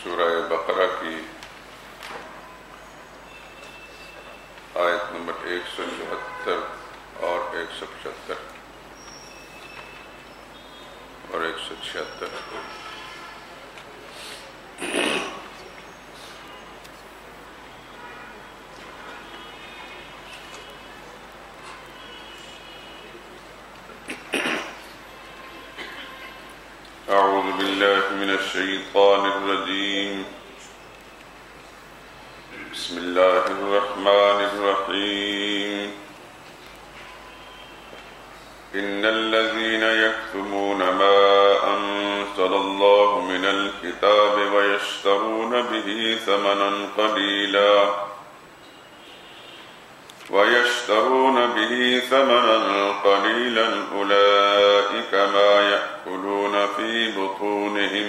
سورہ بقرہ کی آیت نمبر 174 اور 175 اور 176۔ أعوذ بالله من الشيطان الرجيم، بسم الله الرحمن الرحيم۔ إن الذين يكتمون ما أنزل الله من الكتاب ويشترون به ثمنا قليلا أولئك ما يأكلون في بطونهم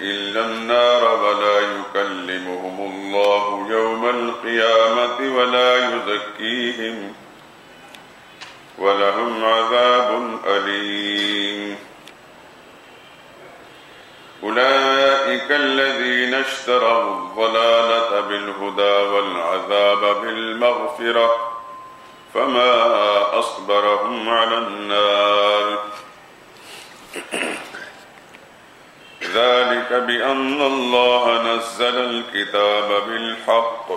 إلا النار ولا يكلمهم الله يوم القيامة ولا يزكيهم ولهم عذاب أليم۔ أولئك الذين اشتروا الضلالة بالهدى والعذاب بالمغفرة فما أصبرهم على النار، ذلك بأن الله نزل الكتاب بالحق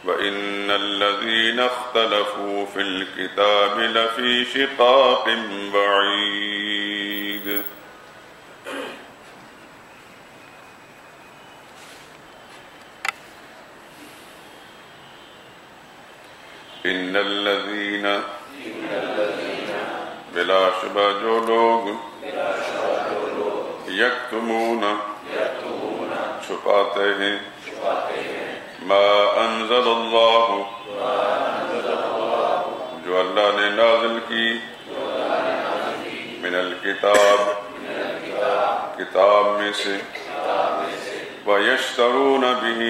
وإن الذين اختلفوا في الكتاب لفي شقاق بعيد۔ ان الذین بلا شبہ جو لوگ یکتمون چھپاتے ہیں ما انزل اللہ جو اللہ نے نازل کی من الکتاب کتاب میں سے ویشترون به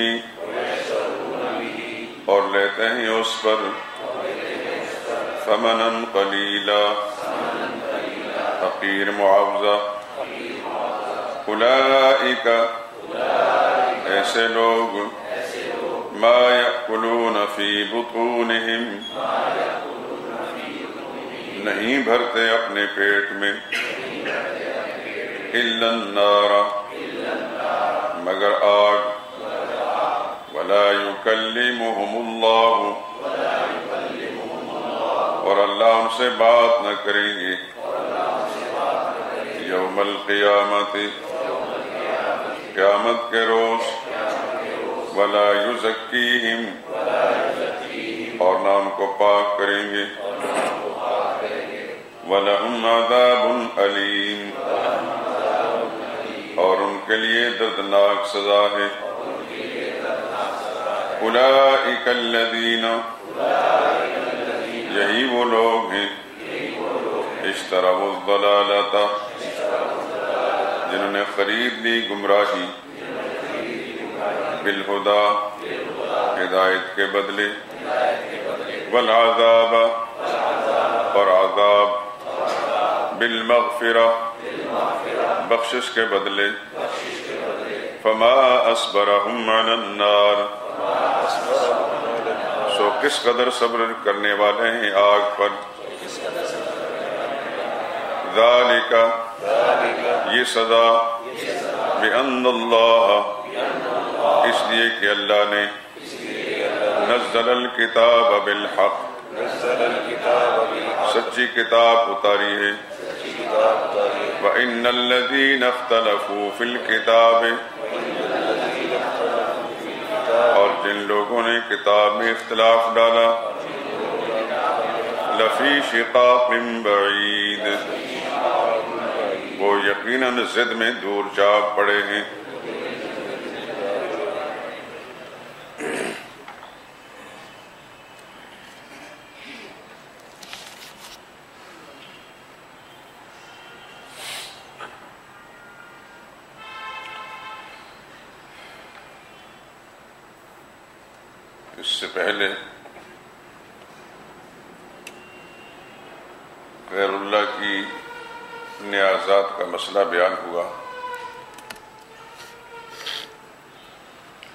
اور لیتے ہیں اس پر ثمنا قلیلا حقیر معاوضہ۔ اولئک ایسے لوگ ما یأکلون فی بطونہم نہیں بھرتے اپنے پیٹ میں الا النار مگر آگ ولا يكلمهم الله اور اللہ ان سے بات نہ کریں گے یوم القیامت قیامت کے روز ولا يزکیہم اور نہ ان کو پاک کریں گے وَلَهُمْ عَذَابٌ أَلِيمٌ اور ان کے لیے دردناک سزا ہے۔ اولئک الذین یہی وہ لوگ ہیں اشتروا الضلالۃ جنہوں نے خرید لی گمراہی بالہدی ہدایت کے بدلے والعذاب اور عذاب بالمغفرہ بخشش کے بدلے فما اصبرهم علی النار سو کس قدر صبر کرنے والے ہیں آگ پر۔ ذالک یہ سزا بأن اللہ اس لیے کہ اللہ نے نزل الکتاب بالحق سچی کتاب اتاری ہے وَإِنَّ الَّذِينَ اخْتَلَفُوا فِي الْكِتَابِ اور جن لوگوں نے کتاب میں اختلاف ڈالا لَفِي شِقَاقٍ بَعِيدٍ وہ یقیناً ضد میں دور جا پڑے ہیں۔ اس سے پہلے غیر اللہ کی نیازات کا مسئلہ بیان ہوا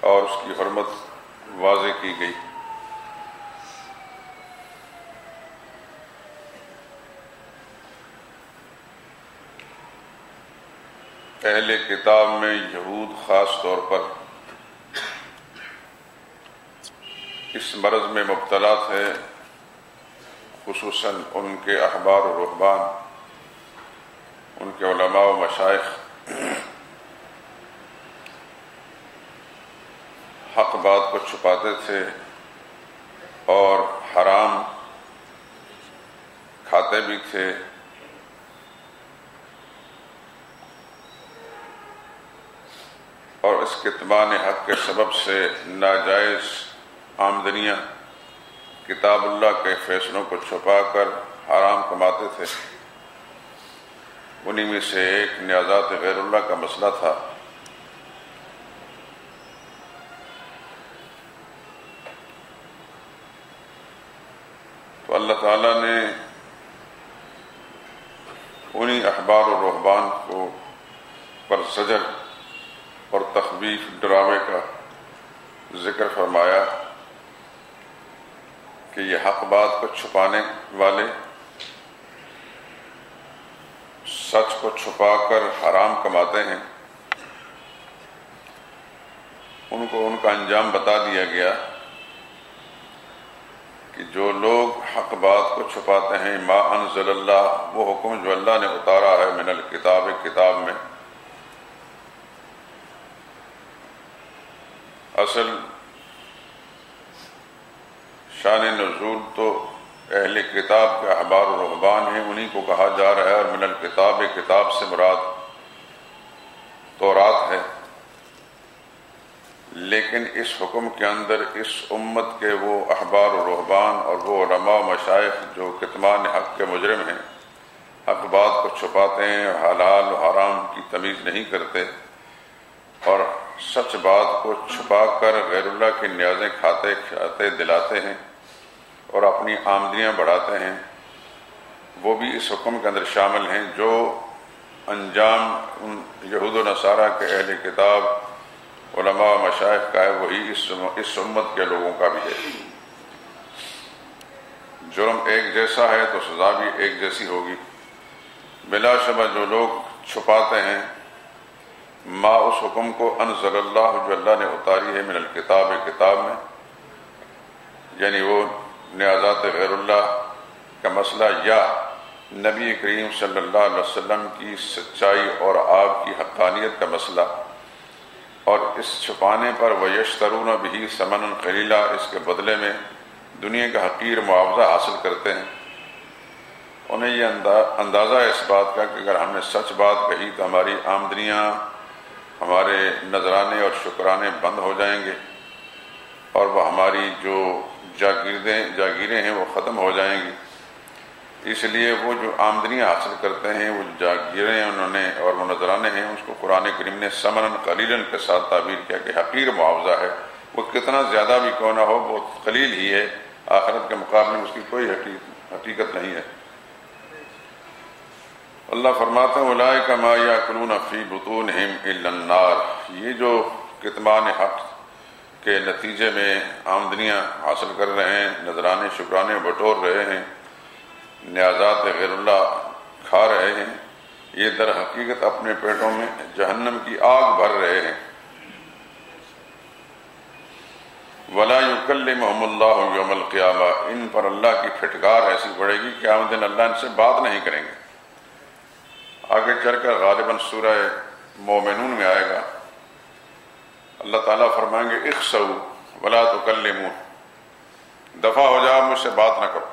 اور اس کی حرمت واضح کی گئی۔ اہل کتاب میں یہود خاص طور پر اس مرض میں مبتلا تھے، خصوصاً ان کے احبار و رہبان، ان کے علماء و مشائخ حق بات کو چھپاتے تھے اور حرام کھاتے بھی تھے، اور اس کتمان حق کے سبب سے ناجائز آمدنیاں کتاب اللہ کے فیصلوں کو چھپا کر حرام کماتے تھے۔ انہی میں سے ایک نیازات غیر اللہ کا مسئلہ تھا۔ تو اللہ تعالیٰ نے انہی احبار و رہبان کو پر زجر اور تخویف ڈراوے کا ذکر فرمایا کہ یہ حق بات کو چھپانے والے سچ کو چھپا کر حرام کماتے ہیں، ان کو ان کا انجام بتا دیا گیا کہ جو لوگ حق بات کو چھپاتے ہیں، ما انزل اللہ، وہ حکم جو اللہ نے اتارا ہے من الکتاب، کتاب میں، اصل شان نزول تو اہل کتاب کے احبار و رہبان ہیں، انہی کو کہا جا رہا ہے، اور من الکتاب، کتاب سے مراد تورات ہے۔ لیکن اس حکم کے اندر اس امت کے وہ احبار و رہبان اور وہ علماء و مشائخ جو کتمان حق کے مجرم ہیں، حق بات کو چھپاتے ہیں، حلال و حرام کی تمیز نہیں کرتے اور سچ بات کو چھپا کر غیر اللہ کی نیازیں کھاتے دلاتے ہیں اور اپنی آمدنیاں بڑھاتے ہیں، وہ بھی اس حکم کے اندر شامل ہیں۔ جو انجام ان یہود و نصارہ کے اہل کتاب علماء و مشائخ کا ہے، وہی اس امت کے لوگوں کا بھی ہے۔ جرم ایک جیسا ہے تو سزا بھی ایک جیسی ہوگی۔ بلا شبہ جو لوگ چھپاتے ہیں ما اس حکم کو انزل اللہ جو اللہ نے اتاری ہے من الکتاب، کتاب میں، یعنی وہ نیازات غیر اللہ کا مسئلہ یا نبی کریم صلی اللہ علیہ وسلم کی سچائی اور آپ کی حقانیت کا مسئلہ، اور اس چھپانے پر وَيَشْتَرُونَ بِهِ ثَمَنًا قَلِيلًا، اس کے بدلے میں دنیا کا حقیر معاوضہ حاصل کرتے ہیں۔ انہیں یہ اندازہ ہے اس بات کا کہ اگر ہم نے سچ بات کہی تو ہماری آمدنیاں، ہمارے نذرانے اور شکرانے بند ہو جائیں گے اور وہ ہماری جو جاگیریں ہیں وہ ختم ہو جائیں گی۔ اس لیے وہ جو آمدنیاں حاصل کرتے ہیں، وہ جاگیریں انہوں نے اور وہ نذرانے ہیں، اس کو قرآن کریم نے ثمنًا قلیلاً کے ساتھ تعبیر کیا کہ حقیر معاوضہ ہے، وہ کتنا زیادہ بھی کیوں نہ ہو، بہت قلیل ہی ہے، آخرت کے مقابلے میں اس کی کوئی حقیقت نہیں ہے۔ اللہ فرماتا ہے اولئک ما یاکلون فی بطونہم الا النار، یہ جو کتمان حق کے نتیجے میں آمدنیاں حاصل کر رہے ہیں، نذرانے شکرانے بٹور رہے ہیں، نیازات غیر اللہ کھا رہے ہیں، یہ در حقیقت اپنے پیٹوں میں جہنم کی آگ بھر رہے ہیں۔ وَلَا يُكَلِّمُهُمُ اللَّهُ يَوْمَ الْقِيَامَةِ، ان پر اللہ کی پھٹکار ایسی پڑے گی کہ قیامت دن اللہ ان سے بات نہیں کریں گے۔ آگے چل کر غالباً سورہ مومنون میں آئے گا، اللہ تعالیٰ فرمائیں گے اخسؤوا ولا تکلمون، دفع ہو جاؤ، مجھ سے بات نہ کرو۔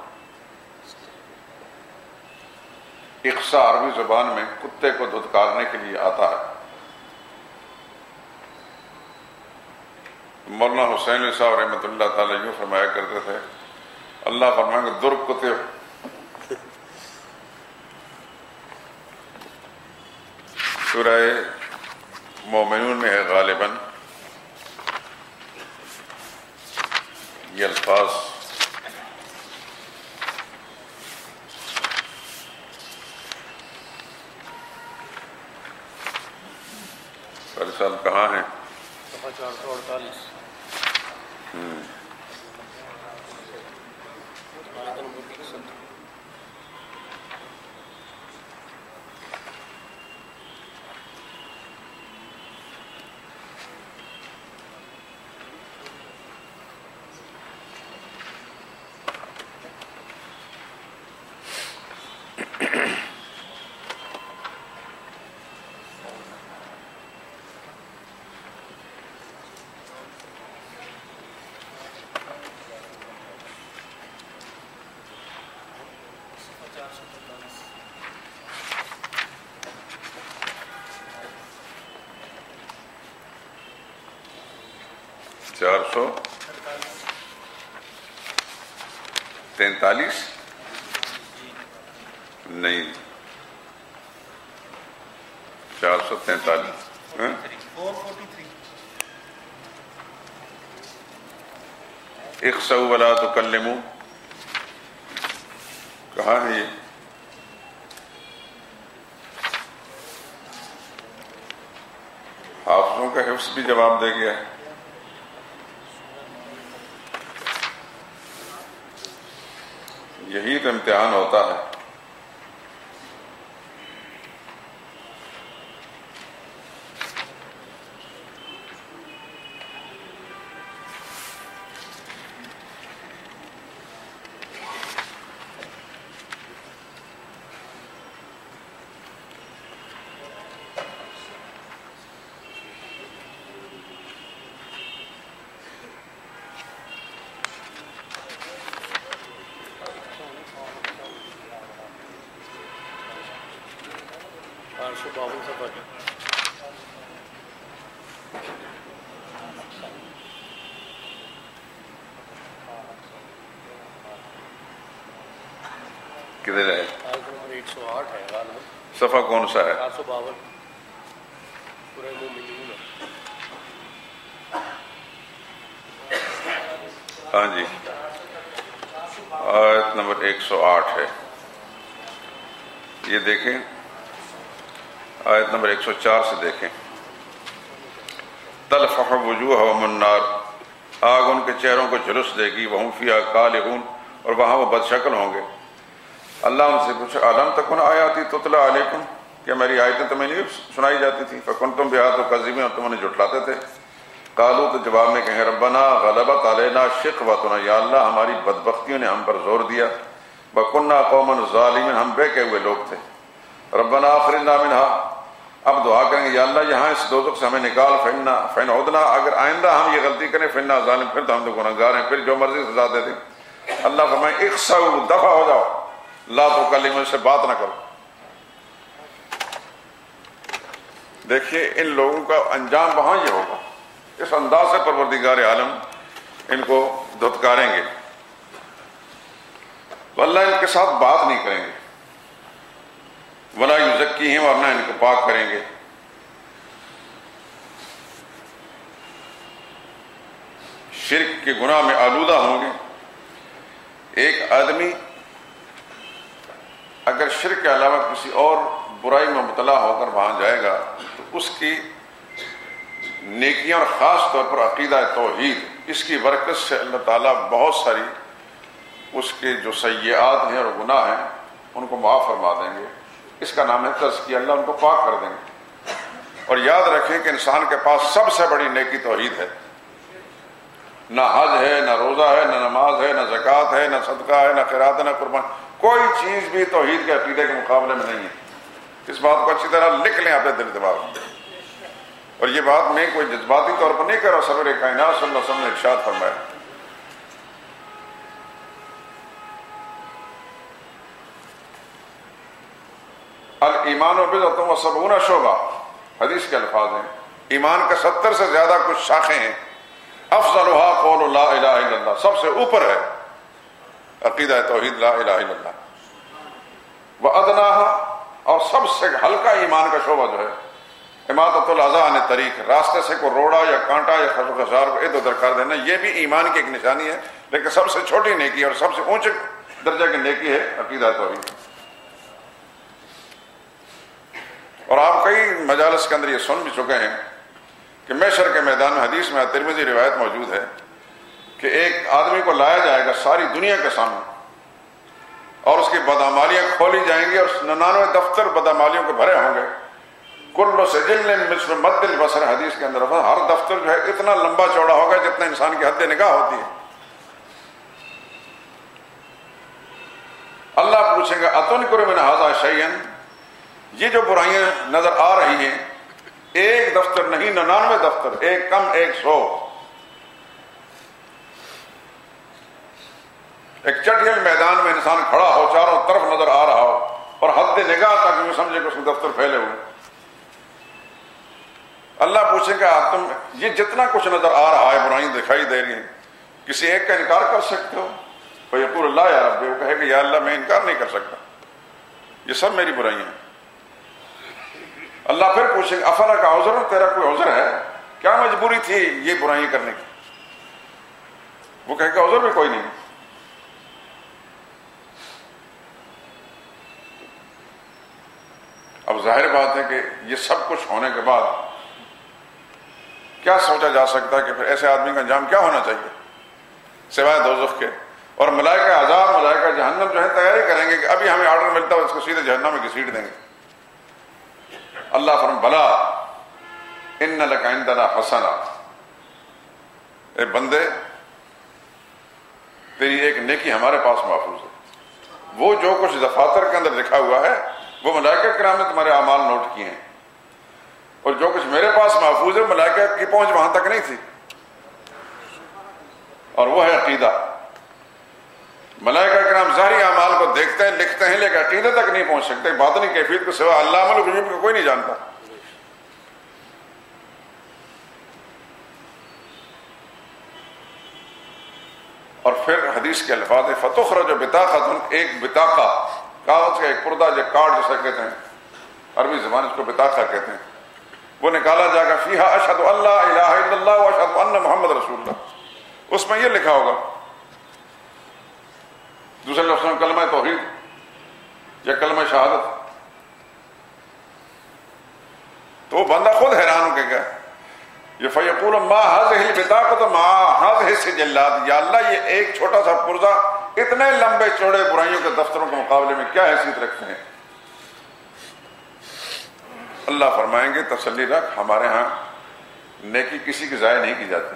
اخسا عربی زبان میں کتے کو دھتکارنے کے لیے آتا ہے۔ مولانا حسین علی صاحب رحمۃ اللہ تعالیٰ یوں فرمایا کرتے تھے، اللہ فرمائیں گے در کتے، سورہ مومنون میں ہے غالباً یہ الفاظ، صاحب کہاں ہیں؟ صفحہ 448 آیت نمبر 61 443 نہیں 443 اخسؤ ولا تکلموا کہاں ہے یہ؟ حافظوں کا حفظ بھی جواب دے گیا ہے. یہی تو امتحان ہوتا ہے. کدھر ہے؟ صفحہ کون سا ہے؟ 452 سورہ مومنون. ہاں جی آیت نمبر 108 ہے. یہ دیکھیں آیت نمبر 104 سے دیکھیں. تلفح وجوہہم النار، آگ ان کے چہروں کو جھلس دے گی. وہم فیہا کالحون، اور وہاں وہ بد شکل ہوں گے. اللہ ان سے پوچھا الم تکن آیاتی تتلی علیکم، کہ میری آیتیں تمہیں نہیں سنائی جاتی تھی؟ فکنتم بہا تکذبون، اور تم انہیں جھٹلاتے تھے. قالوا، تو جواب میں کہیں ربنا غلبت علینا شقوتنا، یا اللہ ہماری بدبختیوں نے ہم پر زور دیا. وکنا قوما ظالمین، ہم بہکے ہوئے لوگ تھے. ربنا اخرجنا منہا، اب دعا کریں گے یا اللہ یہاں اس دوزخ سے ہمیں نکال. فإن عدنا، اگر آئندہ ہم یہ غلطی کریں فإنا ظالم، پھر تو ہم تو گنہگار ہیں، پھر جو مرضی سزا دے دیں. اللہ فرمائے اخسؤ، دفع ہو جاؤ، لا تکلموا، سے بات نہ کرو. دیکھیے ان لوگوں کا انجام وہاں یہ ہوگا. اس انداز سے پروردگار عالم ان کو دھتکاریں گے، واللہ ان کے ساتھ بات نہیں کریں گے. ولا یزکیہم، اور نہ ان کو پاک کریں گے. شرک کے گناہ میں آلودہ ہوں گے. ایک آدمی اگر شرک کے علاوہ کسی اور برائی میں مبتلا ہو کر وہاں جائے گا تو اس کی نیکیاں، اور خاص طور پر عقیدہ توحید، اس کی برکت سے اللہ تعالیٰ بہت ساری اس کے جو سیئات ہیں اور گناہ ہیں ان کو معاف فرما دیں گے. اس کا نام ہے تزکیہ. اللہ ان کو پاک کر دیں گے. اور یاد رکھیں کہ انسان کے پاس سب سے بڑی نیکی توحید ہے. نہ حج ہے، نہ روزہ ہے، نہ نماز ہے، نہ زکوٰۃ ہے، نہ صدقہ ہے، نہ خیرات ہے، نہ قربان. کوئی چیز بھی توحید کے عقیدے کے مقابلے میں نہیں ہے. اس بات کو اچھی طرح لکھ لیں اپنے دل دماغ میں. اور یہ بات میں کوئی جذباتی طور پر نہیں کر رہا. سرور کائنات صلی اللہ علیہ وسلم نے ارشاد فرمایا الایمان بضع و سبعون شعبہ، حدیث کے الفاظ ہیں ایمان کا 70 سے زیادہ کچھ شاخیں ہیں. افضلها قول لا الہ الا اللہ، سب سے اوپر ہے عقیدہ توحید لا الہ الا اللہ. وادناها، اور سب سے ہلکا ایمان کا شعبہ جو ہے اماطۃ الاذی عن الطریق، راستے سے کوئی روڑا یا کانٹا یا خزار کو ادھر ادھر کر دینا. یہ بھی ایمان کی ایک نشانی ہے، لیکن سب سے چھوٹی نیکی اور سب سے اونچے درجے کی نیکی ہے عقیدہ توحید. اور آپ کئی مجالس کے اندر یہ سن بھی چکے ہیں کہ محشر کے میدان میں حدیث میں ترمذی روایت موجود ہے کہ ایک آدمی کو لایا جائے گا ساری دنیا کے سامنے اور اس کی بدعمالیاں کھولی جائیں گی اور 99 دفتر بدعمالیوں کے بھرے ہوں گے. کل سجل مثل مد البصر حدیث کے اندر ہر دفتر جو ہے اتنا لمبا چوڑا ہوگا جتنا انسان کی حد نگاہ ہوتی ہے. اللہ پوچھیں گا اتنکر من ھذا شیئا، یہ جو برائیاں نظر آ رہی ہیں ایک دفتر نہیں 99 دفتر، ایک کم 100. ایک چٹیل میدان میں انسان کھڑا ہو چاروں طرف نظر آ رہا ہو اور حد نگاہ تک یوں سمجھے کہ اس کے دفتر پھیلے ہوئے. اللہ پوچھے گا تم یہ جتنا کچھ نظر آ رہا ہے برائیاں دکھائی دے رہی ہیں کسی ایک کا انکار کر سکتے ہو؟ فیقول اللہ یا رب، وہ کہے کہ یا اللہ میں انکار نہیں کر سکتا، یہ سب میری برائیاں ہیں. اللہ پھر پوچھے گا افلا کا عذر، تیرا کوئی عذر ہے؟ کیا مجبوری تھی یہ برائیاں کرنے کی؟ وہ کہے کہ عذر بھی کوئی نہیں. اب ظاہر بات ہے کہ یہ سب کچھ ہونے کے بعد کیا سوچا جا سکتا ہے کہ پھر ایسے آدمی کا انجام کیا ہونا چاہیے سوائے دوزخ کے؟ اور ملائکہ عذاب ملائکہ جہنم جو ہے تیاری کریں گے کہ ابھی ہمیں آرڈر ملتا ہے اس کو سیدھے جہنم میں گھسیٹ دیں گے. اللہ فرمائے بلا ان لک عندنا حسنہ، اے بندے تیری ایک نیکی ہمارے پاس محفوظ ہے. وہ جو کچھ دفاتر کے اندر لکھا ہوا ہے وہ ملائکہ کرام نے تمہارے اعمال نوٹ کیے ہیں، اور جو کچھ میرے پاس محفوظ ہے ملائکہ کی پہنچ وہاں تک نہیں تھی. اور وہ ہے عقیدہ. ملائکہ کرام ظاہری اعمال کو دیکھتے ہیں لکھتے ہیں لیکن عقیدے تک نہیں پہنچ سکتے. باطنی کیفیت کو سوا علامہ الغیوب کو کوئی نہیں جانتا. اور پھر حدیث کے الفاظ فتخرج بطاقۃ، ایک بطاقہ کاغذ کا ایک پردہ جو کارڈ جیسا کہتے ہیں، عربی زبان اس کو بطاقہ کہتے ہیں، وہ نکالا جائے گا فیہا اشہد ان لا الہ الا اللہ واشہد ان محمد رسول اللہ. اس میں یہ لکھا ہوگا دوسرے لفظ میں کلمہ توحید یا کلمہ شہادت. تو وہ بندہ خود حیران ہو کے گیا یہ فیقول ما هذه البطاقۃ ما هذه السجلات، یا اللہ یہ ایک چھوٹا سا پرزہ اتنے لمبے چوڑے برائیوں کے دفتروں کے مقابلے میں کیا حیثیت رکھتے ہیں. اللہ فرمائیں گے تسلی رکھ، ہمارے ہاں نیکی کسی کی ضائع نہیں کی جاتی.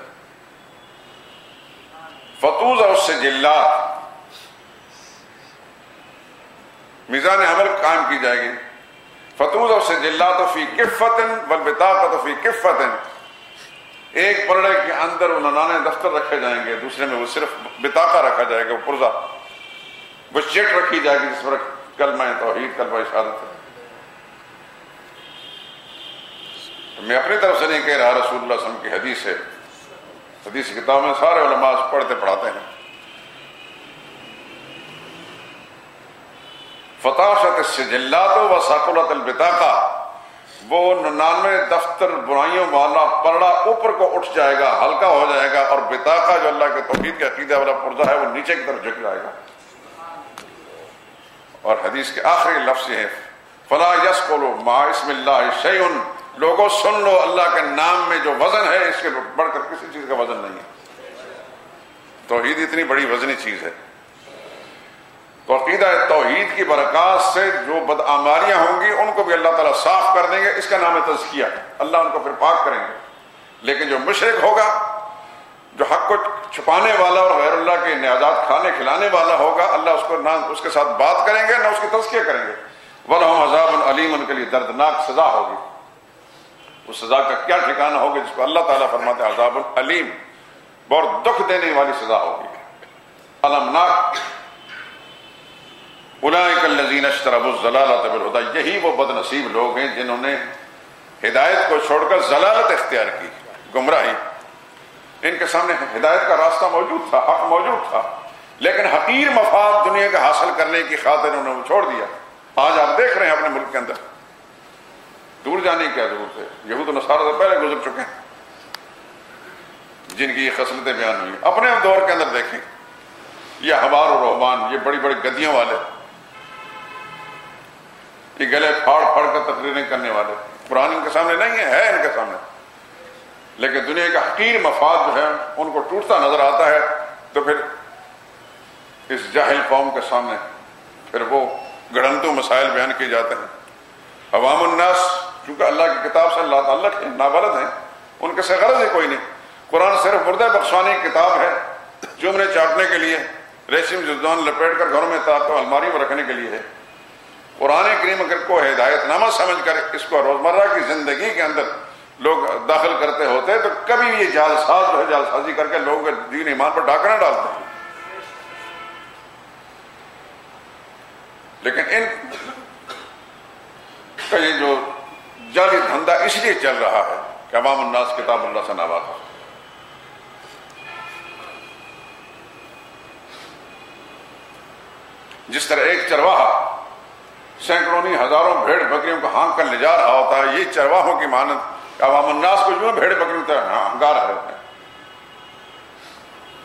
فتوضع السجلات، میزان عمل قائم کی جائے گی. فتوضع السجلات فی کفۃ والبطاقۃ فی کفۃ، ایک پلڑے کے اندر وہ 99 دفتر رکھے جائیں گے، دوسرے میں وہ صرف بطاقہ رکھا جائے گا، وہ پرزہ، وہ چٹ رکھی جائے گی جس پر کلمہ توحید کلمہ شہادت ہے. میں اپنی طرف سے نہیں کہہ رہا، رسول اللہ صلی اللہ علیہ وسلم کی حدیث ہے، حدیث کی کتاب میں سارے علماء پڑھتے پڑھاتے ہیں. فتاشت السجلات وثقلت البطاقہ، وہ 99 دفتر برائیوں والا پلڑا اوپر کو اٹھ جائے گا، ہلکا ہو جائے گا، اور بطاقہ جو اللہ کے توحید کے عقیدہ والا پرزہ ہے وہ نیچے کی طرف جھک جائے گا. اور حدیث کے آخری لفظ ہے فلا یثقل مع اسم اللہ شیء، لوگوں سن لو اللہ کے نام میں جو وزن ہے اس کے بڑھ کر کسی چیز کا وزن نہیں ہے. توحید اتنی بڑی وزنی چیز ہے. تو عقیدہ توحید کی برکات سے جو بدعمالیاں ہوں گی ان کو بھی اللہ تعالیٰ صاف کر دیں گے. اس کا نام ہے تزکیہ. اللہ ان کو پھر پاک کریں گے. لیکن جو مشرک ہوگا، جو حق کو چھپانے والا اور غیر اللہ کے نیازات کھانے کھلانے والا ہوگا، اللہ اس کو نہ اس کے ساتھ بات کریں گے نہ اس کی تزکیہ کریں گے. وَلَهُمْ عَذَابٌ عَلِيمٌ، ان کے لیے دردناک سزا ہوگی. اس سزا کا کیا ٹھکانہ ہوگا جس کو اللہ تعالیٰ فرماتے ہیں عذاب علیم، بہت دکھ دینے والی سزا ہوگی. المناک اولئک الذین اشتروا الضلالۃ بالہدی، یہی وہ بد نصیب لوگ ہیں جنہوں نے ہدایت کو چھوڑ کر ضلالت اختیار کی، گمراہی. ان کے سامنے ہدایت کا راستہ موجود تھا، حق موجود تھا، لیکن حقیر مفاد دنیا کا حاصل کرنے کی خاطر انہوں نے وہ چھوڑ دیا. آج آپ دیکھ رہے ہیں اپنے ملک کے اندر، دور جانے کی کیا ضرورت ہے، یہود و نصارہ سے پہلے گزر چکے ہیں جن کی یہ خصلتیں بیان ہوئی. اپنے دور کے اندر دیکھیں، یہ احبار و رہبان، یہ بڑی بڑی گدیوں والے، یہ گلے پھاڑ پھاڑ کر تقریریں کرنے والے، قرآن ان کے سامنے نہیں ہے ان کے سامنے. لیکن دنیا کا حقیر مفاد جو ہے ان کو ٹوٹتا نظر آتا ہے، تو پھر اس جاہل قوم کے سامنے پھر وہ گڑھنتو مسائل بیان کیے جاتے ہیں۔ عوام الناس چونکہ اللہ کی کتاب سے اللہ تعلق ہے، نابلد ہیں، ان کے سے غرض ہی کوئی نہیں۔ قرآن صرف مردہ بخشوانے کی کتاب ہے، جملے چاٹنے کے لیے، ریشم جزدان لپیٹ کر گھروں میں تاکہ الماری میں رکھنے کے لیے ہے۔ قرآن کریم اگر کو ہدایت نامہ سمجھ کر اس کو روزمرہ کی زندگی کے اندر لوگ داخل کرتے ہوتے تو کبھی یہ جعلساز جو ہے جعلسازی کر کے لوگوں کے دین ایمان پر ڈاکہ نہ ڈالتے۔ لیکن ان کا یہ جو جعلی دھندا اس لیے چل رہا ہے کہ عوام الناس کتاب اللہ سے ناواقف۔ جس طرح ایک چرواہا سینکڑوں ہزاروں بھیڑ بکریوں کو ہانک کر لے جا رہا ہوتا ہے، یہ چرواہوں کی مانند عوام الناس کو جو بھیڑ بکریوں طرح ہنگا رہے ہوتے ہیں۔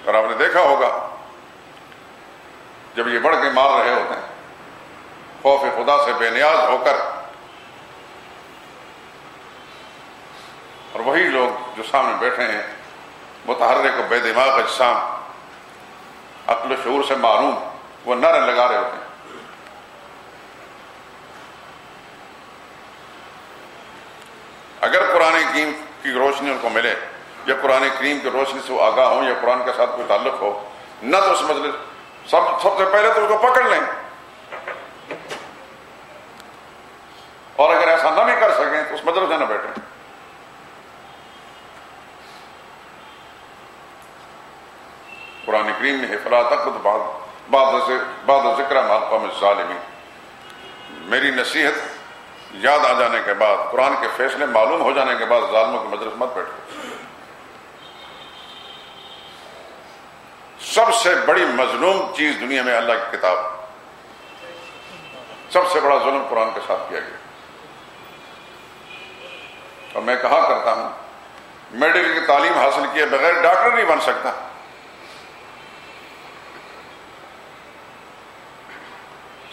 اور آپ نے دیکھا ہوگا جب یہ بڑھ کے مار رہے ہوتے ہیں خوف خدا سے بے نیاز ہو کر، اور وہی لوگ جو سامنے بیٹھے ہیں متحرک و بے دماغ اجسام، عقل و شعور سے معروم، وہ نعرے لگا رہے ہوتے ہیں۔ اگر قرآن کریم کی روشنی ان کو ملے یا قرآن کریم کی روشنی سے وہ آگاہ ہوں یا قرآن کے ساتھ کوئی تعلق ہو، نہ تو اس مجلس سب سے پہلے تو اس کو پکڑ لیں، اور اگر ایسا نہ بھی کر سکیں تو اس مجلس میں نہ بیٹھیں۔ قرآن کریم نے فلا تقعد بعد ذکر مع القوم الظالمین، میری نصیحت یاد آ جانے کے بعد، قرآن کے فیصلے معلوم ہو جانے کے بعد ظالموں کے مجلس مت بیٹھو۔ سب سے بڑی مظلوم چیز دنیا میں اللہ کی کتاب، سب سے بڑا ظلم قرآن کے ساتھ کیا گیا۔ اور میں کہا کرتا ہوں میڈیکل کی تعلیم حاصل کیے بغیر ڈاکٹر نہیں بن سکتا،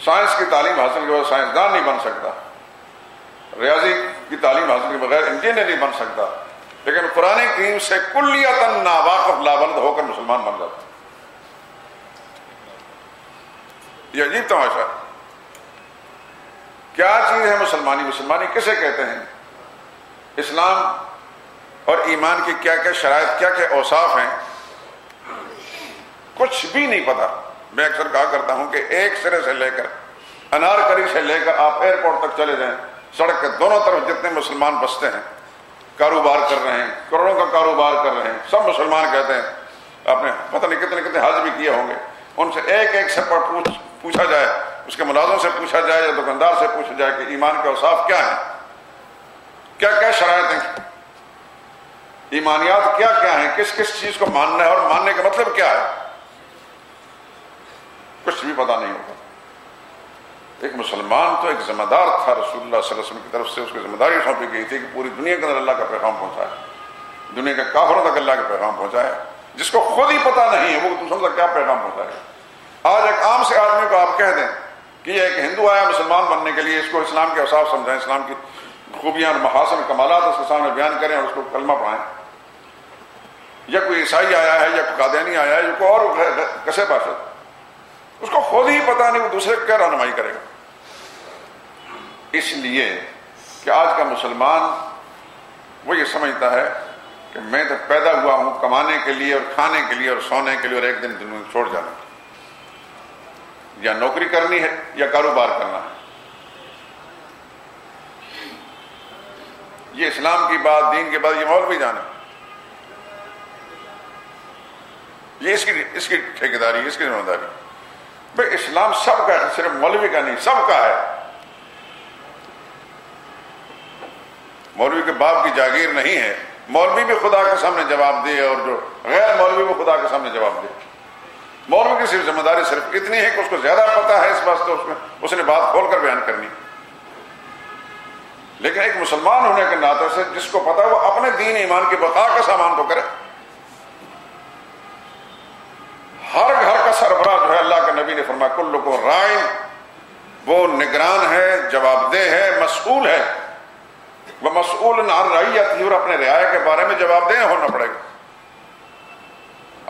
سائنس کی تعلیم حاصل کے بغیر سائنسدان نہیں بن سکتا، ریاضی کی تعلیم حاصل کے بغیر انجینئر نہیں بن سکتا، لیکن قرآن کریم سے کلیتاً ناواقف لابلد ہو کر مسلمان بن جاتا۔ یہ عجیب تماشا ہے۔ کیا چیز ہے مسلمانی؟ مسلمانی کسے کہتے ہیں؟ اسلام اور ایمان کی کیا کیا شرائط، کیا کیا اوصاف ہیں، کچھ بھی نہیں پتا۔ میں اکثر کہا کرتا ہوں کہ ایک سرے سے لے کر انارکلی سے لے کر آپ ایئرپورٹ تک چلے جائیں، سڑک کے دونوں طرف جتنے مسلمان بستے ہیں، کاروبار کر رہے ہیں، کروڑوں کا کاروبار کر رہے ہیں، سب مسلمان کہتے ہیں۔ آپ نے پتہ نہیں کتنے کتنے حج بھی کیے ہوں گے، ان سے ایک ایک سے پوچھا جائے، اس کے ملازم سے پوچھا جائے یا دکاندار سے پوچھا جائے کہ ایمان کے اوصاف کیا ہیں، کیا کیا شرائط ہیں، ایمانیات کیا کیا ہیں، کس کس چیز کو ماننا ہے اور ماننے کا مطلب کیا ہے، کچھ بھی پتا نہیں ہوتا۔ ایک مسلمان تو ایک ذمہ دار تھا، رسول اللہ صلی اللہ علیہ وسلم کی طرف سے اس کو ذمہ داری سونپی گئی تھی کہ پوری دنیا کے اندر اللہ کا پیغام پہنچائے، دنیا کے کافروں تک اللہ کا پیغام پہنچائے، جس کو خود ہی پتا نہیں ہے وہ دوسروں تک کیا پیغام پہنچائے۔ آج ایک عام سے آدمی کو آپ کہہ دیں کہ یہ ایک ہندو آیا مسلمان بننے کے لیے، اس کو اسلام کے اوصاف سمجھائیں، اسلام کی خوبیاں اور محاسن کمالات اس کے سامنے بیان کریں اور اس کو کلمہ پڑھائیں، یا کوئی عیسائی آیا ہے یا کوئی قادیانی آیا ہے یا کوئی اور کسے باشد، اس کو خود ہی پتا نہیں وہ دوسرے کو کیا رہنمائی کرے گا۔ اس لیے کہ آج کا مسلمان وہ یہ سمجھتا ہے کہ میں تو پیدا ہوا ہوں کمانے کے لیے اور کھانے کے لیے اور سونے کے لیے اور ایک دن دنیا میں چھوڑ جانا، یا نوکری کرنی ہے یا کاروبار کرنا ہے۔ یہ اسلام کی بات، دین کی بات، یہ مولوی جانے، یہ اس کی ٹھیکیداری، اس کی ذمہ داری۔ بھائی اسلام سب کا ہے، صرف مولوی کا نہیں، سب کا ہے۔ مولوی کے باپ کی جاگیر نہیں ہے، مولوی بھی خدا کے سامنے جواب دے اور جو غیر مولوی بھی خدا کے سامنے جواب دے۔ مولوی کی صرف ذمہ داری صرف اتنی ہے کہ اس کو زیادہ پتہ ہے، اس واسطے اس نے بات کھول کر بیان کرنی، لیکن ایک مسلمان ہونے کے ناطے سے جس کو پتہ ہے وہ اپنے دین ایمان کی بقا کا سامان تو کرے۔ ہر گھر کا سربراہ جو ہے، اللہ کے نبی نے فرمایا کلکم راعٍ، وہ نگران ہے، جواب دہ ہے، مسئول ہے۔ وَمَسْئُولٌ عَنْ رَعِيَّتِهِ، اور اپنے رعایا کے بارے میں جواب دہ ہونا پڑے گا.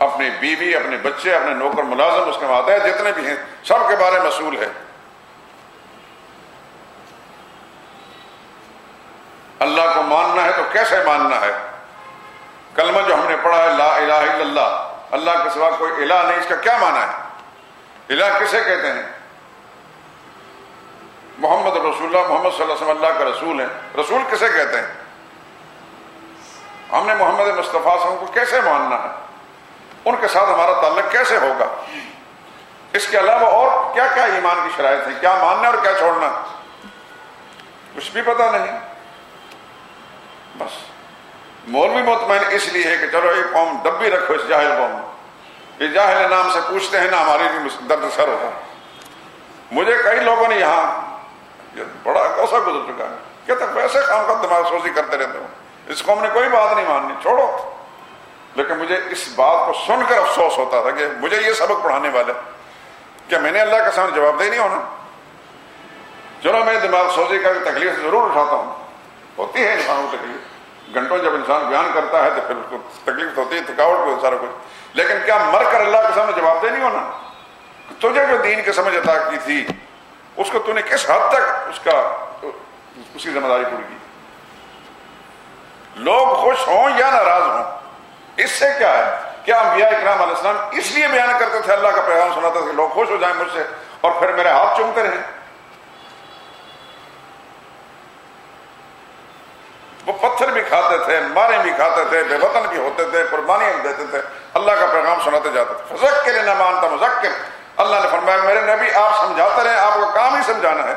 اپنی بیوی، اپنے بچے، اپنے نوکر ملازم، اس کے ماتحت جتنے بھی ہیں سب کے بارے میں مسئول ہے. اللہ کو ماننا ہے تو کیسے ماننا ہے؟ کلمہ جو ہم نے پڑھا ہے لا الہ الا اللہ، اللہ کے سوا کوئی الہ نہیں، اس کا کیا معنی ہے؟ الہ کسے کہتے ہیں؟ محمد رسول اللہ، محمد صلی اللہ علیہ وسلم اللہ کا رسول ہے. رسول کسے کہتے ہیں؟ ہم نے محمد مصطفیٰ صلی اللہ علیہ وسلم کو کیسے ماننا ہے؟ ان کے ساتھ ہمارا تعلق کیسے ہوگا؟ اس کے علاوہ اور کیا کیا ایمان کی شرائط ہیں؟ کیا ماننا اور کیا چھوڑنا؟ کچھ بھی پتہ نہیں. بس مولوی مطمئن اس لیے ہے کہ چلو ایک قوم دبی رکھو اس جاہل قوم میں. یہ جاہل نام سے پوچھتے ہیں نا، ہماری بھی درد سر ہوتا. مجھے کئی لوگوں نے یہاں بڑا کوسا گزر چکا ہے کہ تک ویسے کام کا دماغ سوزی کرتے رہتے ہو، اس قوم نے کوئی بات نہیں ماننی، چھوڑو. لیکن مجھے اس بات کو سن کر افسوس ہوتا تھا کہ مجھے یہ سبق پڑھانے والے کیا میں نے اللہ کے سامنے جواب دہ نہیں ہونا؟ چلو میں دماغ سوزی کر کے تکلیف ضرور اٹھاتا ہوں، ہوتی ہے انسان کو تکلیف. گھنٹوں جب انسان بیان کرتا ہے تو پھر اس کو تکلیف ہوتی ہے، تھکاوٹ بھی سارا کچھ. لیکن کیا مر کر اللہ کے سامنے جواب دہ نہیں ہونا؟ تجھے جو دین کی سمجھ عطا کی تھی اس کو تو نے کس حد تک اس کی ذمہ داری پوری کی؟ لوگ خوش ہوں یا ناراض ہوں، اس سے کیا ہے؟ کیا انبیاء اکرام علیہ السلام اس لیے بیان کرتے تھے، اللہ کا پیغام سناتے تھے کہ لوگ خوش ہو جائیں مجھ سے اور پھر میرے ہاتھ چومتے رہیں؟ وہ پتھر بھی کھاتے تھے، مارے بھی کھاتے تھے، بے وطن بھی ہوتے تھے، قربانیاں بھی دیتے تھے، اللہ کا پیغام سناتے جاتے تھے. فذکر انما انت مذکر، اللہ نے فرمایا میرے نبی آپ سمجھاتے رہیں، آپ کا کام ہی سمجھانا ہے.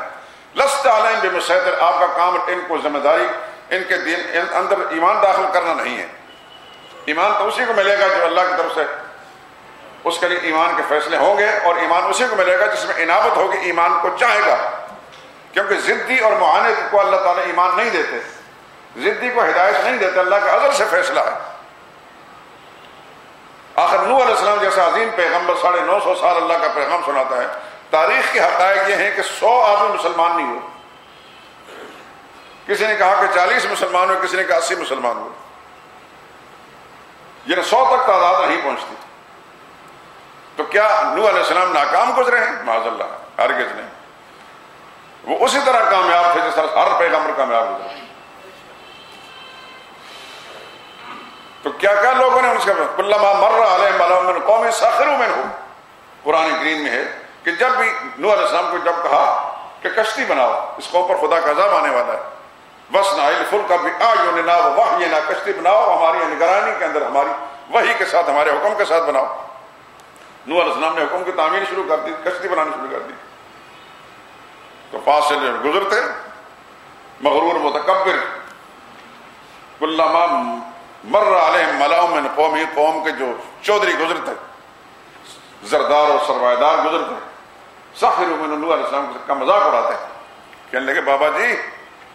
لست علیہم بمسیطر، آپ کا کام ان کو ذمہ داری ان کے دین اندر ایمان داخل کرنا نہیں ہے. ایمان تو اسی کو ملے گا جو اللہ کی طرف سے اس کے لیے ایمان کے فیصلے ہوں گے، اور ایمان اسی کو ملے گا جس میں انابت ہوگی، ایمان کو چاہے گا. کیونکہ ضدی اور معاند کو اللہ تعالیٰ ایمان نہیں دیتے، ضدی کو ہدایت نہیں دیتے، اللہ کے عزل سے فیصلہ ہے. آخر نوح علیہ السلام جیسا عظیم پیغمبر 950 سال اللہ کا پیغام سناتا ہے. تاریخ کے حقائق یہ ہیں کہ 100 آدمی مسلمان نہیں ہوئے. کسی نے کہا کہ 40 مسلمان ہوئے، کسی نے کہا 80 مسلمان ہوئے. یہ 100 تک تعداد نہیں پہنچتی. تو کیا نوح علیہ السلام ناکام گزرے ہیں؟ معاذ اللہ، ہرگز نہیں. وہ اسی طرح کامیاب تھے جس طرح ہر پیغمبر کامیاب گزرے. تو کیا کیا لوگوں نے اس کا کلما مر علیہ ملأ من قوم سخروا منہ، قرآن کریم میں ہے کہ جب بھی نوح علیہ السلام کو جب کہا کہ کشتی بناؤ، اس قوم پر خدا کا عذاب آنے والا ہے، وَاصْنَعِ الْفُلْكَ بِأَعْيُنِنَا وَوَحْيِنَا، کشتی بناؤ ہماری نگرانی کے اندر، ہماری وحی کے ساتھ، ہمارے حکم کے ساتھ بناؤ. نوح علیہ السلام نے حکم کی تعمیر شروع کر دی، کشتی بنانی شروع کر دی. تو پاس سے گزرتے مغرور متکبر، کلما مر علیہم ملأ من قومی، قوم کے جو چودھری گزرتے، زردار اور سرمایہ گزرتے، سخروا منہ، نوح علیہ السلام کا مذاق اڑاتے. کہنے لگے بابا جی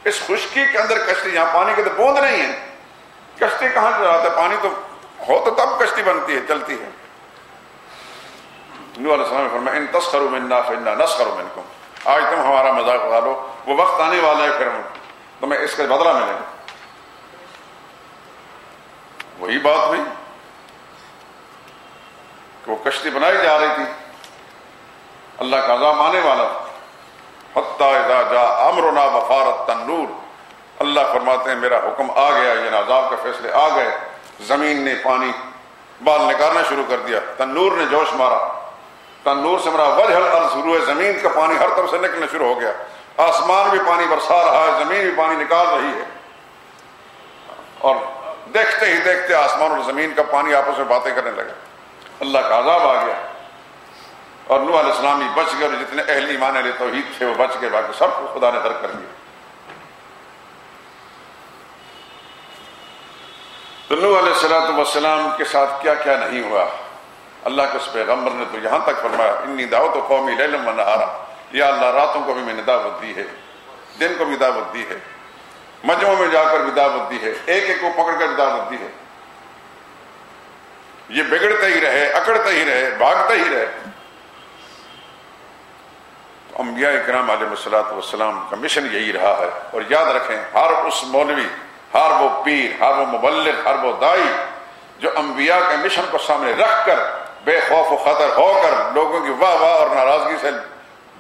اس خشکی کے اندر کشتی، یہاں پانی کی تو بوند نہیں ہے، کشتی کہاں چلاتے؟ پانی تو ہو تو تب کشتی بنتی ہے، چلتی ہے. نوح علیہ السلام نے فرمایا ان تسخروا منا فإنا نسخر منکم، آج تم ہمارا مذاق اڑا لو، وہ وقت آنے والا ہے پھر تمہیں اس کا بدلہ ملے گا. وہی بات ہوئی کہ وہ کشتی بنائی جا رہی تھی، اللہ کا عذاب آنے والا تھا. حتی اذا جاء امرنا وفارت التنور، اللہ فرماتے ہیں میرا حکم آ گیا، یہ عذاب کے فیصلے آ گئے. زمین نے پانی بال نکالنا شروع کر دیا، تنور نے جوش مارا. تنور سے مراد وجہ الارض، روئے زمین کا پانی ہر طرف سے نکلنا شروع ہو گیا. آسمان بھی پانی برسا رہا ہے، زمین بھی پانی نکال رہی ہے، اور دیکھتے ہی دیکھتے آسمان اور زمین کا پانی آپس میں باتیں کرنے لگے. اللہ کا عذاب آ گیا، اور نوح علیہ السلام ہی بچ گئے، اور جتنے اہل ایمان اہل توحید تھے وہ بچ گئے، باقی سب کو خدا نے غرق کر دیا. تو نوح علیہ السلام کے ساتھ کیا کیا نہیں ہوا. اللہ کے اس پیغمبر نے تو یہاں تک فرمایا انی دعوت قومی لیلا ونہارا، یا اللہ راتوں کو بھی میں نے دعوت دی ہے، دن کو بھی دعوت دی ہے، مجموعوں میں جا کر بھی دعوت دی ہے، ایک ایک کو پکڑ کر دعوت دی ہے. یہ بگڑتے ہی رہے، اکڑتے ہی رہے، بھاگتے ہی رہے. انبیاء کرام علیہ الصلوۃ والسلام کا مشن یہی رہا ہے. اور یاد رکھیں، ہر اس مولوی، ہر وہ پیر، ہر وہ مبلغ، ہر وہ دائی جو انبیاء کے مشن کو سامنے رکھ کر بے خوف و خطر ہو کر لوگوں کی واہ واہ اور ناراضگی سے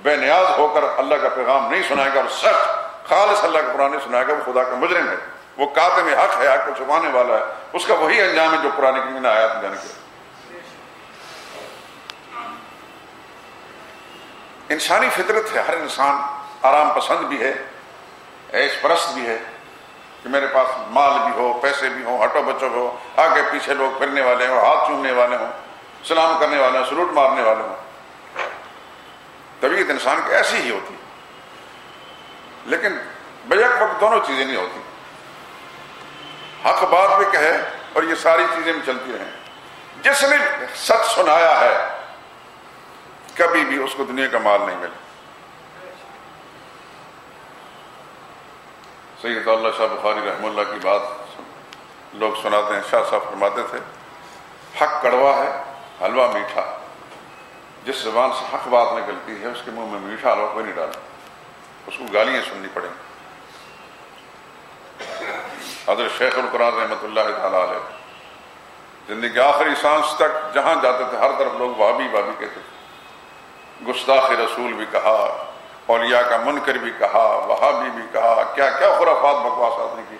بے نیاز ہو کر اللہ کا پیغام نہیں سنائے گا اور سچ خالص اللہ کا قرآن نہیں سنائے گا، وہ خدا کا مجرم ہے، وہ کاتم حق ہے، حق کو چھپانے والا ہے. اس کا وہی انجام ہے جو قرآن کریم نے آیات میں بیان کیا. انسانی فطرت ہے، ہر انسان آرام پسند بھی ہے، عیش پرست بھی ہے کہ میرے پاس مال بھی ہو، پیسے بھی ہوں، ہٹو بچوں ہو، آگے پیچھے لوگ پھرنے والے ہوں، ہاتھ چومنے والے ہوں، سلام کرنے والے ہوں، سلوٹ مارنے والے ہوں. طبیعت انسان کی ایسی ہی ہوتی، لیکن بیک وقت دونوں چیزیں نہیں ہوتی. حق بات بھی کہے اور یہ ساری چیزیں بھی چلتی رہیں. جس نے سچ سنایا ہے کبھی بھی اس کو دنیا کا مال نہیں ملے. سید اللہ شاہ بخاری رحمہ اللہ کی بات لوگ سناتے ہیں. شاہ صاحب فرماتے تھے حق کڑوا ہے، حلوہ میٹھا. جس زبان سے حق بات نکلتی ہے اس کے منہ میں میٹھا حلوہ کوئی نہیں ڈالا، اس کو گالیاں سننی پڑیں. حضرت شیخ القرآن رحمۃ اللہ تعالیٰ علیہ زندگی کے آخری سانس تک جہاں جاتے تھے ہر طرف لوگ وہابی وہابی کہتے تھے. گستاخ رسول بھی کہا، اولیاء کا منکر بھی کہا، وہابی بھی کہا، کیا کیا خرافات بکواسات نے کی.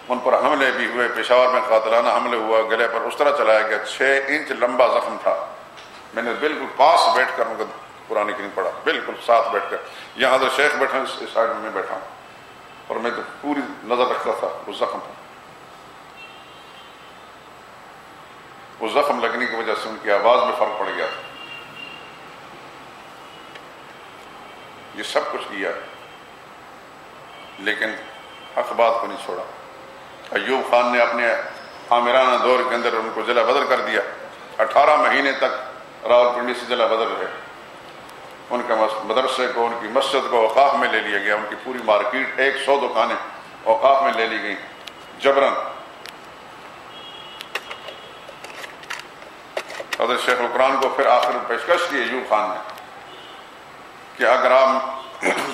ان پر حملے بھی ہوئے. پشاور میں قاتلانہ حملے ہوا، گلے پر اس طرح چلایا گیا، 6 انچ لمبا زخم تھا. میں نے بالکل پاس بیٹھ کر ان کو قرآن کریم پڑھا، بالکل ساتھ بیٹھ کر. یہاں حضرت شیخ بیٹھا، اس سائڈ میں بیٹھا ہوں اور میں تو پوری نظر رکھتا تھا اس زخم پر. وہ زخم لگنے کی وجہ سے ان کی آواز میں فرق پڑ گیا تھا. یہ سب کچھ کیا لیکن حق بات کو نہیں چھوڑا. ایوب خان نے اپنے آمرانہ دور کے اندر ان کو ضلع بدر کر دیا. 18 مہینے تک راولپنڈی سے ضلع بدر رہے. ان کے مدرسے کو، ان کی مسجد کو اوقاف میں لے لیا گیا. ان کی پوری مارکیٹ 100 دکانیں اوقاف میں لے لی گئیں جبراً. حضرت شیخ القرآن کو پھر آخر میں پیشکش کی ایوب خان نے کہ اگر آپ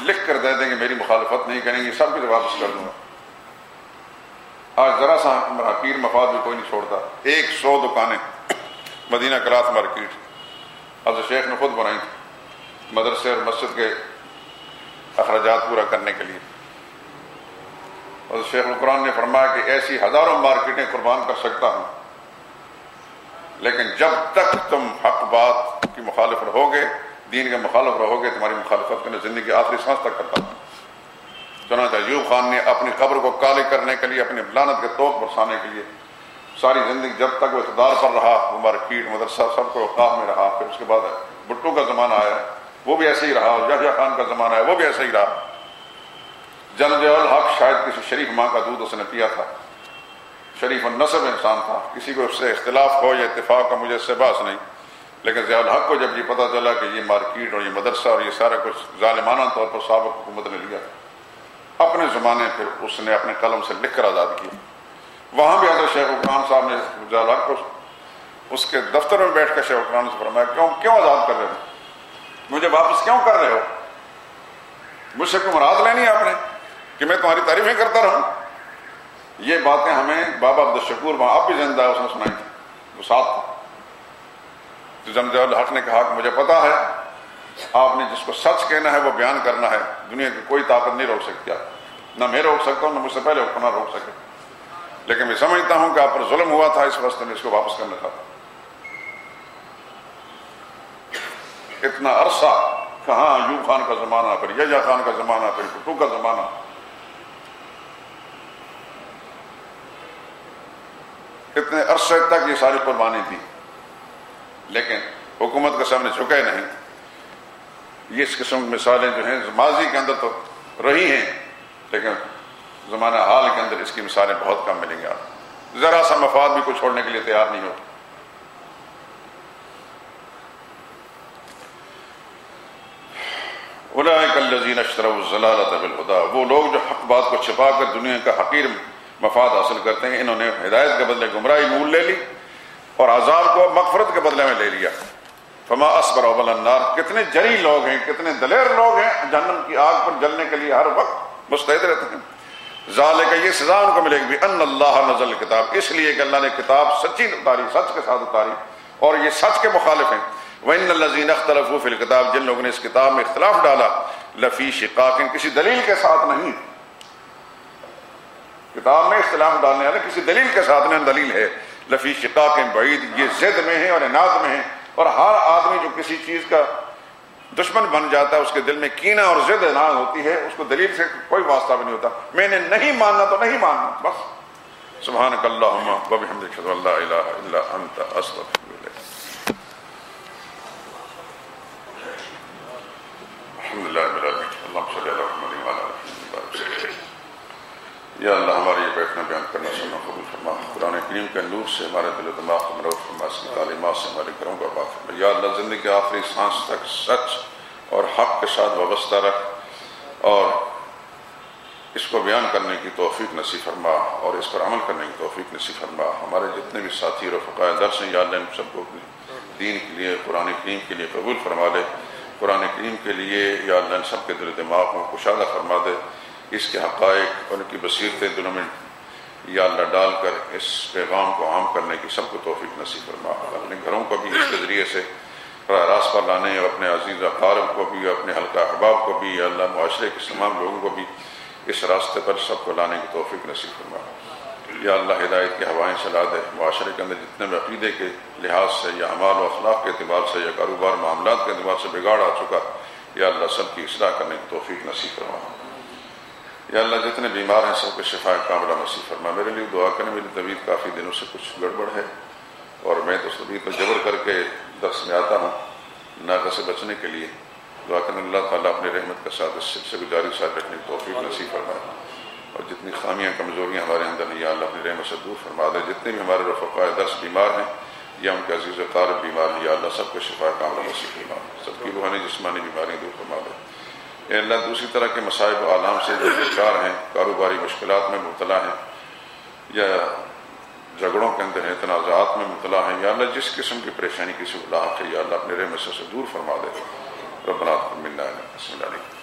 لکھ کر دے دیں کہ میری مخالفت نہیں کریں گے سب کچھ واپس کر دوں گا. آج ذرا سا پیر مفاد بھی کوئی نہیں چھوڑتا. 100 دکانیں مدینہ کلاس مارکیٹ حضرت شیخ نے خود بنائی تھی مدرسے اور مسجد کے اخراجات پورا کرنے کے لیے. حضرت شیخ القرآن نے فرمایا کہ ایسی ہزاروں مارکیٹیں قربان کر سکتا ہوں، لیکن جب تک تم حق بات کی مخالف رہو گے، دین کے مخالف رہو گے، تمہاری مخالفت میں زندگی آخری سانس تک کرتا ہوں. چنانچہ ایوب خان نے اپنی قبر کو کالے کرنے کے لیے، اپنی لعنت کے توق برسانے کے لیے ساری زندگی جب تک وہ اقتدار پر رہا، وہ مارکیٹ مدرسہ سب کو اوقاف میں رہا. پھر اس کے بعد بھٹو کا زمانہ آیا، وہ بھی ایسے ہی رہا. اور یحییٰ خان کا زمانہ آیا، وہ بھی ایسے ہی رہا. جنرل الحق شاید کسی شریف ماں کا دودھ اس نے پیا تھا، شریف النسب انسان تھا، کسی کو اس سے اختلاف ہو یا اتفاق کا مجھے اس سے باس نہیں. لیکن ضیاء الحق کو جب یہ پتہ چلا کہ یہ مارکیٹ اور یہ مدرسہ اور یہ سارا کچھ ظالمانہ طور پر سابق حکومت نے لیا، اپنے زمانے پھر اس نے اپنے قلم سے لکھ کر آزاد کیا. وہاں بھی حضرت شیخ القرآن صاحب نے ضیاء الحق کو اس کے دفتر میں بیٹھ کر شیخ القرآن سے فرمایا کیوں آزاد کر رہے ہو، مجھے واپس کیوں کر رہے ہو، مجھ سے کوئی مراد لینی ہے آپ نے کہ میں تمہاری تعریفیں کرتا رہوں. یہ باتیں ہمیں بابا عبدالشکور وہاں اب بھی زندہ ہے اس نے سنائی تھی، وہ ساتھ تھا. تو ضیاء الحق نے کہا کہ مجھے پتا ہے آپ نے جس کو سچ کہنا ہے وہ بیان کرنا ہے، دنیا کی کوئی طاقت نہیں روک سکتی، نہ میں روک سکتا ہوں نہ مجھ سے پہلے حکمراں روک سکے. لیکن میں سمجھتا ہوں کہ آپ پر ظلم ہوا تھا، اس واسطے میں اس کو واپس کرنا چاہتا ہوں. اتنا عرصہ کہاں ایوب خان کا زمانہ، پھر یحییٰ خان کا زمانہ، پھر بھٹو کا زمانہ. اتنے عرصے تک یہ ساری قربانی تھی، لیکن حکومت کے سامنے جھکے نہیں. یہ اس قسم کی مثالیں جو ہیں ماضی کے اندر تو رہی ہیں، لیکن زمانہ حال کے اندر اس کی مثالیں بہت کم ملیں گی. آپ ذرا سا مفاد بھی کچھ چھوڑنے کے لیے تیار نہیں ہو. اولئک الذین اشتروا الضلالۃ بالہدی، وہ لوگ جو حق بات کو چھپا کر دنیا کا حقیر مفاد حاصل کرتے ہیں، انہوں نے ہدایت کے بدلے گمراہی مول لے لی اور عذاب کو مغفرت کے بدلے میں لے لیا. فما اصبر علی النار، کتنے جری لوگ ہیں، کتنے دلیر لوگ ہیں جہنم کی آگ پر جلنے کے لیے ہر وقت مستعد رہتے ہیں۔ ذالک، یہ سزا ان کو ملے گی، ان اللہ نزل الکتاب، اس لیے کہ اللہ نے کتاب سچی اتاری، سچ کے ساتھ اتاری، اور یہ سچ کے مخالف ہیں۔ وَإِنَّ الَّذِينَ اخْتَلَفُوا فِي الْكِتَابِ، جن لوگوں نے اس کتاب میں اختلاف ڈالا، لفی شقاق، کسی دلیل کے ساتھ نہیں، کتاب میں اختلاف ڈالنے والے کسی دلیل کے ساتھ نہیں، دلیل ہے لفی شقاق بعید، یہ ضد میں ہے اور عناد میں ہے، اور ہر آدمی جو کسی چیز کا دشمن بن جاتا ہے اس کے دل میں کینہ اور ضد عناد ہوتی ہے، اس کو دلیل سے کوئی واسطہ بھی نہیں ہوتا، میں نے نہیں ماننا تو نہیں ماننا بس۔ سبحانک اللہم و بحمدک، اشہد ان لا الہ الا انت، استغفرک۔ الحمدللہ رب العالمین، اللہم صلی اللہ علیہ وسلم۔ یا اللہ، ہمارے یہ بیٹھنا بیان کرنا سننا قبول فرما، قرآن کریم کے نور سے ہمارے دل و دماغ کو منور فرما، اس کی تعلیمات سے ہمارے گھروں کا پاک فرما۔ یا اللہ، زندگی کے آخری سانس تک سچ اور حق کے ساتھ وابستہ رکھ، اور اس کو بیان کرنے کی توفیق نصیب فرما، اور اس پر عمل کرنے کی توفیق نصیب فرما۔ ہمارے جتنے بھی ساتھی رفقاء درس ہیں، یا اللہ ان سب کو دین کے لیے، قرآن کریم کے لیے قبول فرما دے، قرآن کریم کے لیے یا اللہ ان سب کے دل و دماغ کو کشادہ فرما دے، اس کے حقائق اور ان کی بصیرتیں دلوں میں یا اللہ ڈال کر اس پیغام کو عام کرنے کی سب کو توفیق نصیب فرما۔ اپنے گھروں کو بھی اس کے ذریعے سے راہ راست پر لانے، اور اپنے عزیز اقارب کو بھی، اپنے حلقہ احباب کو بھی، یا اللہ معاشرے کے تمام لوگوں کو بھی اس راستے پر سب کو لانے کی توفیق نصیب فرما۔ یا اللہ، ہدایت کی ہوائیں چلا دے، معاشرے کے اندر جتنے بھی عقیدے کے لحاظ سے یا اعمال و اخلاق کے اعتبار سے یا کاروبار معاملات کے اعتبار سے بگاڑ آ چکا، یا اللہ سب کی اصلاح کرنے کی توفیق نصیب فرما۔ یا اللہ، جتنے بیمار ہیں سب کو شفا کاملہ نصیب فرما۔ میرے لیے دعا کریں، میری طبیعت کافی دنوں سے کچھ گڑبڑ ہے، اور میں تو طبیعت پر جبر کر کے درس میں آتا ہوں ناقہ سے بچنے کے لیے۔ دعا کریں اللہ تعالیٰ اپنی رحمت کے ساتھ اس سلسلے کو جاری ساتھ رکھنے کی توفیق نصیب فرمائے، اور جتنی خامیاں کمزوریاں ہمارے اندر ہیں یا اللہ اپنی رحمت سے دور فرما دے۔ جتنے بھی ہمارے رفقاء درس بیمار ہیں یا ان کے عزیز و اقارب بیمار ہیں، یا اللہ سب کو شفا کاملہ نصیب فرما، سب کی روحانی جسمانی بیماریاں دور فرما دے۔ اے اللہ، دوسری طرح کے مصائب و آلام سے جو بیکار ہیں، کاروباری مشکلات میں مبتلا ہیں یا جھگڑوں کے اندر ہیں، تنازعات میں مبتلا ہیں، یا اللہ جس قسم کی پریشانی کسی کو لاحق ہے، یا اللہ اپنے رحمت سے دور فرما دے۔ ربنا تقبل منا انک انت السمیع العلیم۔